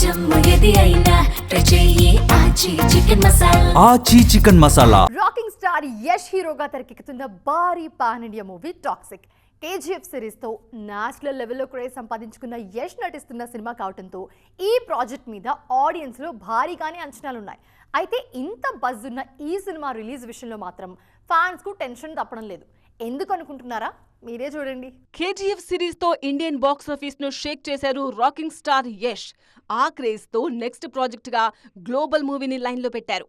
ఆచి chicken masala. Rocking star Yash హీరోగా తెరకెక్కుతున్న భారీ pan India movie toxic. KGF series తో నేషనల్ లెవెల్లో క్రేజ్ సంపాదించుకున్న యష్ నటిస్తున్న సినిమా కావడంతో ఈ ప్రాజెక్ట్ మీద ఆడియన్స్ లో భారీగానే అంచనాలున్నాయి. అయితే ఇంత బజ్ ఉన్న ఈ సినిమా రిలీజ్ విషయంలో మాత్రం ఫ్యాన్స్ కు టెన్షన్ తప్పడం లేదు. ఎందుకు అనుకుంటున్నారా? మీరే చూడండి. KGF సిరీస్ తో ఇండియన్ బాక్స్ ఆఫీస్ ను షేక్ చేశారు రాకింగ్ స్టార్ యష్. ఆ క్రేజ్ తో నెక్స్ట్ ప్రాజెక్ట్ గా గ్లోబల్ మూవీని లైన్ లో పెట్టారు.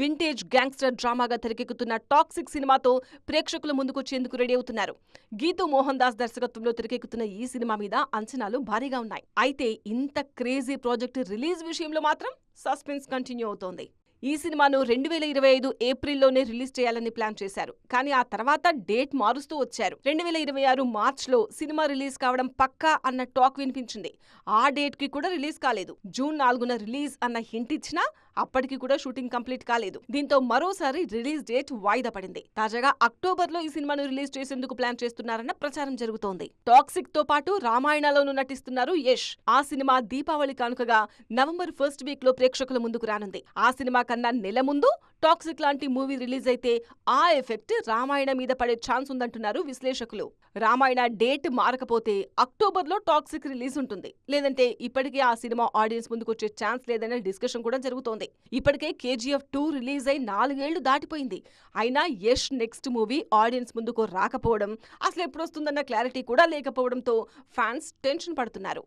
వింటేజ్ గ్యాంగ్స్టర్ డ్రామాగా తెరకెక్కుతున్న టాక్సిక్ సినిమాతో ప్రేక్షకుల ముందుకొచ్చేందుకు రెడీ అవుతున్నారు. గీతూ మోహన్ దాస్ దర్శకత్వంలో తెరకెక్కుతున్న ఈ సినిమా మీద అంచనాలు భారీగా ఉన్నాయి. అయితే ఇంత క్రేజీ ప్రాజెక్ట్ రిలీజ్ విషయంలో మాత్రం సస్పెన్స్ కంటిన్యూ అవుతోంది. ఈ సినిమాను 2025 ఏప్రిల్లోనే రిలీజ్ చేయాలని ప్లాన్ చేశారు. కానీ ఆ తర్వాత డేట్ మారుస్తూ వచ్చారు. 2026 మార్చ్లో సినిమా రిలీజ్ కావడం పక్కా అన్న టాక్ వినిపించింది. ఆ డేట్ కి కూడా రిలీజ్ కాలేదు. జూన్ 4న రిలీజ్ అన్న హింట్ ఇచ్చినా అప్పటికి కూడా షూటింగ్ కంప్లీట్ కాలేదు. దీంతో మరోసారి రిలీజ్ డేట్ వాయిదా పడింది. తాజాగా అక్టోబర్లో ఈ సినిమాను రిలీజ్ చేసేందుకు ప్లాన్ చేస్తున్నారన్న ప్రచారం జరుగుతోంది. టాక్సిక్ తో పాటు రామాయణలోనూ నటిస్తున్నారు యష్. ఆ సినిమా దీపావళి కానుకగా నవంబర్ 1st వీక్ లో ప్రేక్షకుల ముందుకు రానుంది. ఆ సినిమా కన్నా నెల ముందు టాక్సిక్ లాంటి మూవీ రిలీజ్ అయితే ఆ ఎఫెక్ట్ రామాయణ మీద పడే ఛాన్స్ ఉందంటున్నారు విశ్లేషకులు. రామాయణ డేట్ మారకపోతే అక్టోబర్లో టాక్సిక్ రిలీజ్ ఉంటుంది. లేదంటే ఇప్పటికే ఆ సినిమా ఆడియన్స్ ముందుకు వచ్చే ఛాన్స్ లేదనే డిస్కషన్ కూడా జరుగుతోంది. ఇప్పటికే KGF 2 రిలీజ్ అయి 4 ఏళ్లు దాటిపోయింది. అయినా యష్ నెక్స్ట్ మూవీ ఆడియన్స్ ముందుకు రాకపోవడం, అసలు ఎప్పుడొస్తుందన్న క్లారిటీ కూడా లేకపోవడంతో ఫ్యాన్స్ టెన్షన్ పడుతున్నారు.